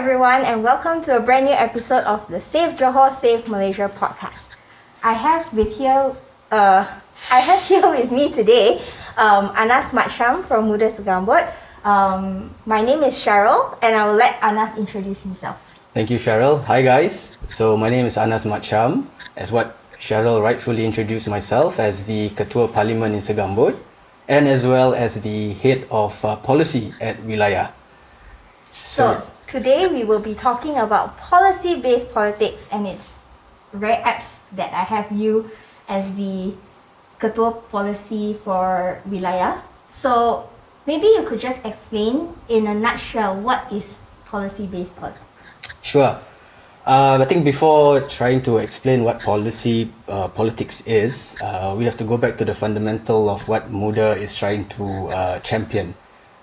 everyone, and welcome to a brand new episode of the Save Johor, Save Malaysia podcast. I have here with me today Anas Matcham from MUDA Segambut. My name is Sheryl, and I will let Anas introduce himself. Thank you, Sheryl. Hi guys. So my name is Anas Matcham. As what Sheryl rightfully introduced myself, as the Ketua Parlimen in Segambut, and as well as the head of policy at Wilayah. So today we will be talking about policy-based politics, and it's very apt that I have you as the Ketua Policy for Wilayah. So maybe you could just explain in a nutshell what is policy-based politics. Sure. I think before trying to explain what politics is, we have to go back to the fundamental of what MUDA is trying to champion.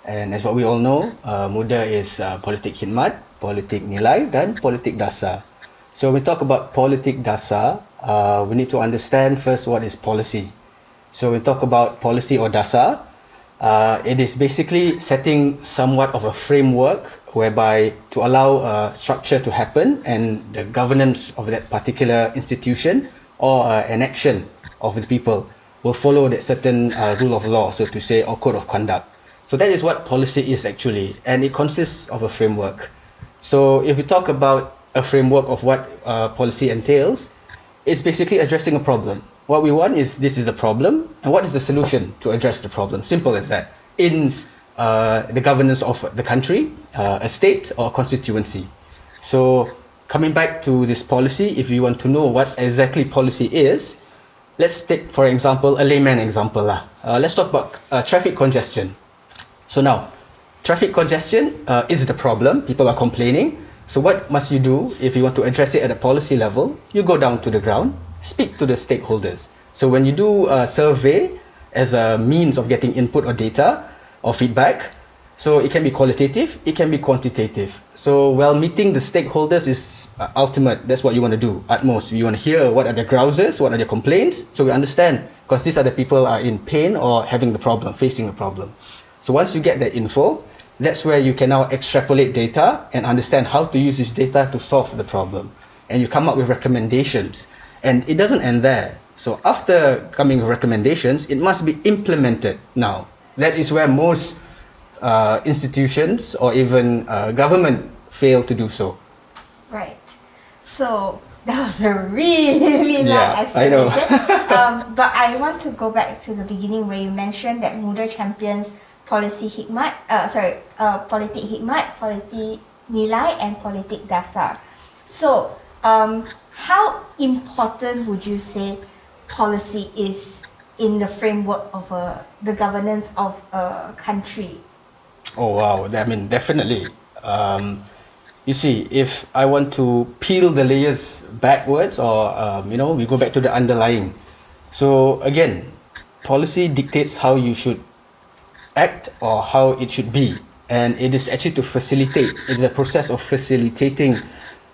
And as what we all know, MUDA is politik khidmat, politik nilai, dan politik dasar. So when we talk about politik dasar, we need to understand first what is policy. So when we talk about policy or dasar, it is basically setting somewhat of a framework whereby to allow structure to happen and the governance of that particular institution or an action of the people will follow that certain rule of law, so to say, or code of conduct. So that is what policy is actually, and it consists of a framework. So if we talk about a framework of what policy entails, it's basically addressing a problem. What we want is, this is the problem, and what is the solution to address the problem? Simple as that. In the governance of the country, a state or a constituency. So coming back to this policy, if you want to know what exactly policy is, let's take, for example, a layman example. Let's talk about traffic congestion. So now, traffic congestion is the problem. People are complaining. So what must you do if you want to address it at a policy level? You go down to the ground, speak to the stakeholders. So when you do a survey as a means of getting input or data or feedback, so it can be qualitative, it can be quantitative. So while meeting the stakeholders is ultimate, that's what you want to do, utmost. You want to hear what are their grouses, what are their complaints, so we understand, because these are the people are in pain or having the problem, facing the problem. So once you get that info, that's where you can now extrapolate data and understand how to use this data to solve the problem. And you come up with recommendations. And it doesn't end there. So after coming with recommendations, it must be implemented now. That is where most institutions or even government fail to do so. Right. So that was a really long explanation. I know. But I want to go back to the beginning where you mentioned that MUDA champions politik khidmat, politik nilai, and politik dasar. So, how important would you say policy is in the framework of the governance of a country? Oh wow, I mean, definitely. You see, if I want to peel the layers backwards, or we go back to the underlying. So again, policy dictates how you should act or how it should be, and it is actually to facilitate. It's the process of facilitating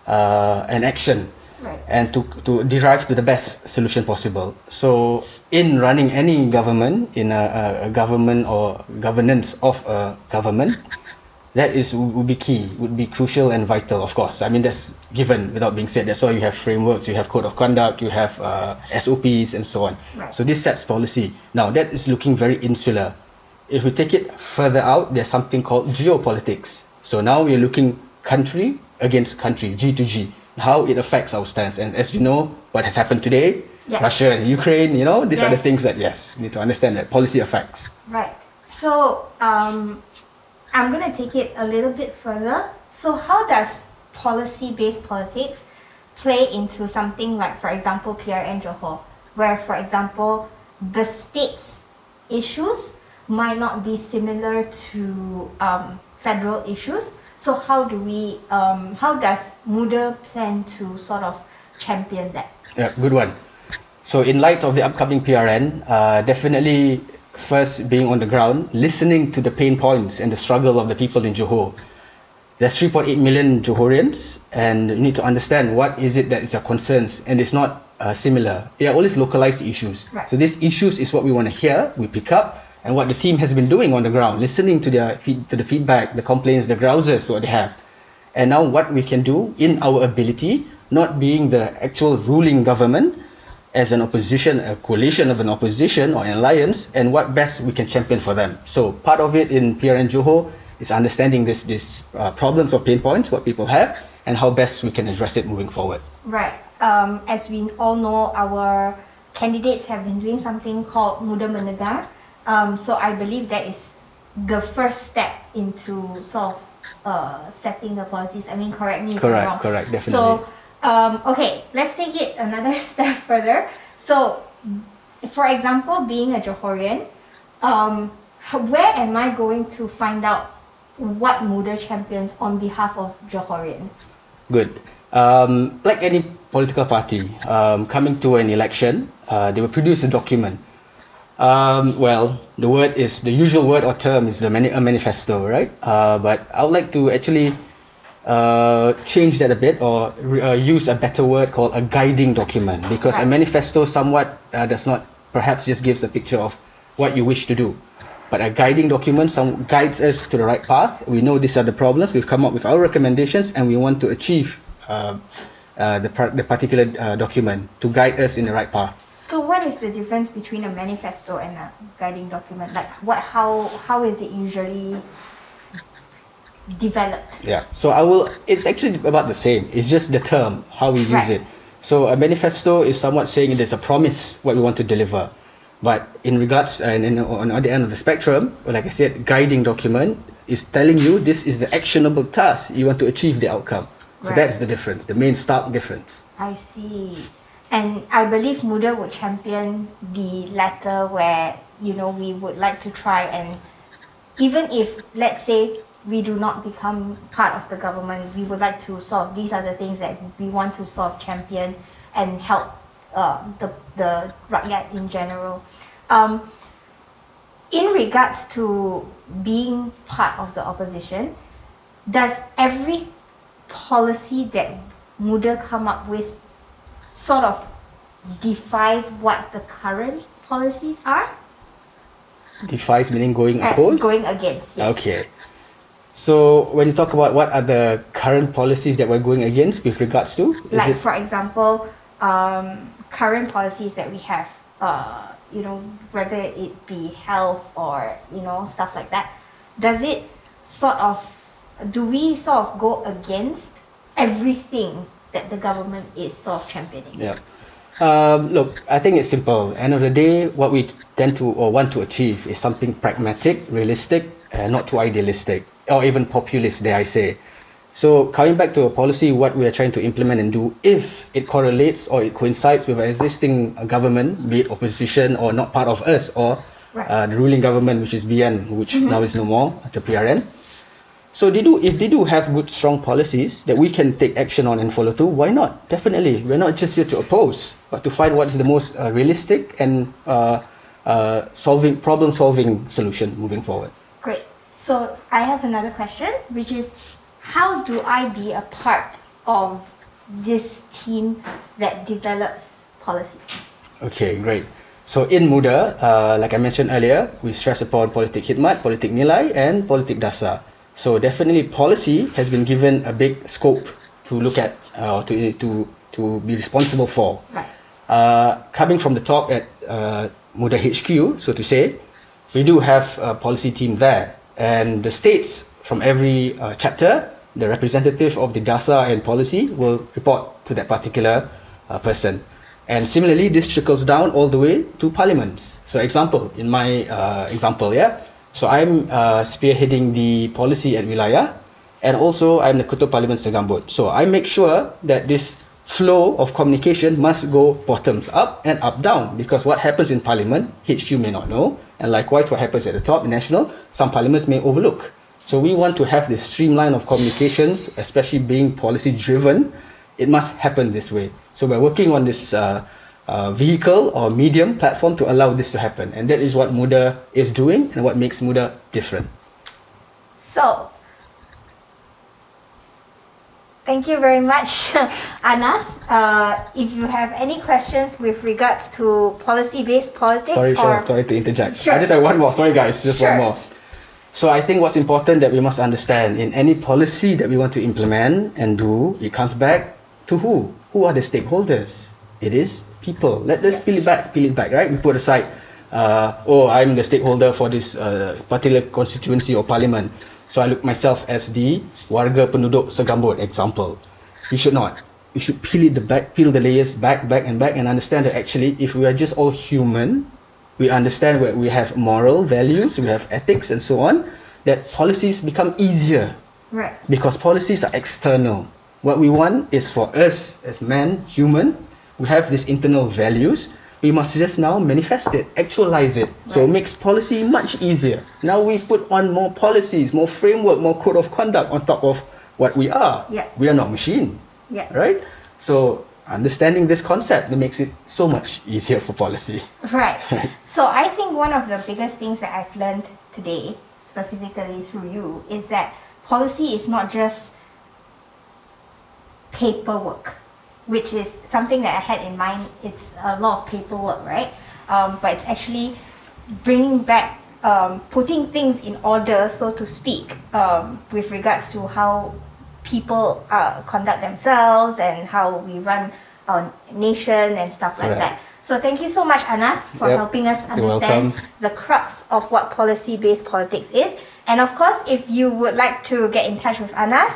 an action, right, and to derive to the best solution possible. So in running any government, in a government or governance of a government, that would be key, would be crucial and vital, of course. I mean, that's given without being said. That's why you have frameworks, you have code of conduct, you have SOPs and so on. Right. So this sets policy. Now that is looking very insular. If we take it further out, there's something called geopolitics. So now we're looking country against country, G to G, how it affects our stance. And as you know, what has happened today, Russia and Ukraine, these are the things that, we need to understand that policy affects. Right. So, I'm going to take it a little bit further. So how does policy-based politics play into something like, for example, PRN Johor, where, for example, the state's issues might not be similar to federal issues? So how does MUDA plan to sort of champion that? Yeah, good one. So in light of the upcoming PRN, definitely first being on the ground, listening to the pain points and the struggle of the people in Johor. There's 3.8 million Johorians, and you need to understand what is it that is your concerns, and it's not similar. They are always localized issues. Right. So these issues is what we want to hear, we pick up, and what the team has been doing on the ground, listening to the feedback, the complaints, the grouses, what they have. And now what we can do in our ability, not being the actual ruling government, as an opposition, a coalition of an opposition or an alliance, and what best we can champion for them. So part of it in PRN Johor is understanding this problems or pain points, what people have, and how best we can address it moving forward. Right. As we all know, our candidates have been doing something called MUDA Mendengar. So I believe that is the first step into sort of setting the policies. I mean, correct me if I'm wrong. Correct, definitely. So, okay, let's take it another step further. So, for example, being a Johorian, where am I going to find out what MUDA champions on behalf of Johorians? Good. Like any political party, coming to an election, they will produce a document. Well, the usual word or term is a manifesto, right? But I would like to actually change that a bit, or use a better word called a guiding document, because a manifesto somewhat does not perhaps just gives a picture of what you wish to do, but a guiding document guides us to the right path. We know these are the problems, we've come up with our recommendations, and we want to achieve the particular document to guide us in the right path. So what is the difference between a manifesto and a guiding document? Like how is it usually developed? Yeah, so it's actually about the same. It's just the term, how we use it. So a manifesto is somewhat saying there's a promise what we want to deliver. But in regards, on the other end of the spectrum, like I said, guiding document is telling you this is the actionable task you want to achieve the outcome. So that's the difference, the main stark difference. I see. And I believe MUDA would champion the latter, where, we would like to try, and even if, let's say, we do not become part of the government, we would like to solve these are the things that we want to sort of champion and help the rakyat in general. In regards to being part of the opposition, does every policy that MUDA come up with sort of defies what the current policies are? Defies meaning going opposed? Going against, yes. Okay. So when you talk about what are the current policies that we're going against with regards to? For example, current policies that we have, whether it be health or, stuff like that, do we sort of go against everything that the government is sort of championing? Yeah. Look, I think it's simple. End of the day, what we tend to or want to achieve is something pragmatic, realistic, not too idealistic, or even populist, dare I say. So coming back to a policy, what we are trying to implement and do, if it correlates or it coincides with an existing government, be it opposition or not part of us, or the ruling government, which is BN, which now is no more, the PRN. So if they do have good, strong policies that we can take action on and follow through, why not? Definitely. We're not just here to oppose, but to find what is the most realistic and problem-solving solution moving forward. Great. So I have another question, which is, how do I be a part of this team that develops policy? Okay, great. So in MUDA, like I mentioned earlier, we stress upon politik khidmat, politik nilai, and politik dasar. So definitely policy has been given a big scope to look at, to be responsible for. Right. Coming from the top at MUDA HQ, so to say, we do have a policy team there, and the states from every chapter, the representative of the dasar and policy will report to that particular person. And similarly, this trickles down all the way to parliaments. So in my example, so I'm spearheading the policy at Wilayah, and also I'm the Ketua Parlimen Segambut. So I make sure that this flow of communication must go bottoms up and up down, because what happens in Parliament, HQ may not know, and likewise what happens at the top, national, some parliaments may overlook. So we want to have this streamline of communications, especially being policy driven. It must happen this way. So we're working on this vehicle or medium platform to allow this to happen, and that is what MUDA is doing and what makes MUDA different. So, thank you very much, Anas. If you have any questions with regards to policy-based politics, sorry to interject. Sure. I just have one more. Sorry guys, just Sure. one more. So I think what's important that we must understand in any policy that we want to implement and do, it comes back to who? Who are the stakeholders? It is people. Let's peel it back, right? We put aside, I'm the stakeholder for this particular constituency or parliament. So I look myself as the warga penduduk segambut example. We should not. We should peel the layers back and understand that actually if we are just all human, we understand that we have moral values, we have ethics and so on, that policies become easier. Right. Because policies are external. What we want is for us as men, human, we have these internal values. We must just now manifest it, actualize it. Right. So it makes policy much easier. Now we put on more policies, more framework, more code of conduct on top of what we are. Yeah. We are not machine. Yeah. Right? So understanding this concept, that makes it so much easier for policy. Right. So I think one of the biggest things that I've learned today, specifically through you, is that policy is not just paperwork, which is something that I had in mind. It's a lot of paperwork, right? But it's actually bringing back, putting things in order, so to speak, with regards to how people conduct themselves and how we run our nation and stuff like that. So thank you so much, Anas, for helping us understand the crux of what policy-based politics is. And of course, if you would like to get in touch with Anas,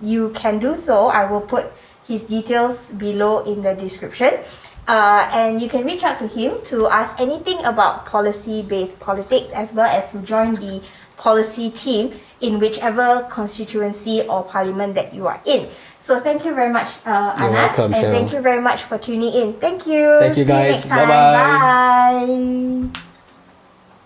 you can do so. I will put his details below in the description. And you can reach out to him to ask anything about policy-based politics, as well as to join the policy team in whichever constituency or parliament that you are in. So thank you very much, Anas, welcome, and Sheryl. thank you very much for tuning in. Thank you. Thank you, See guys. you next time. Bye-bye. Bye.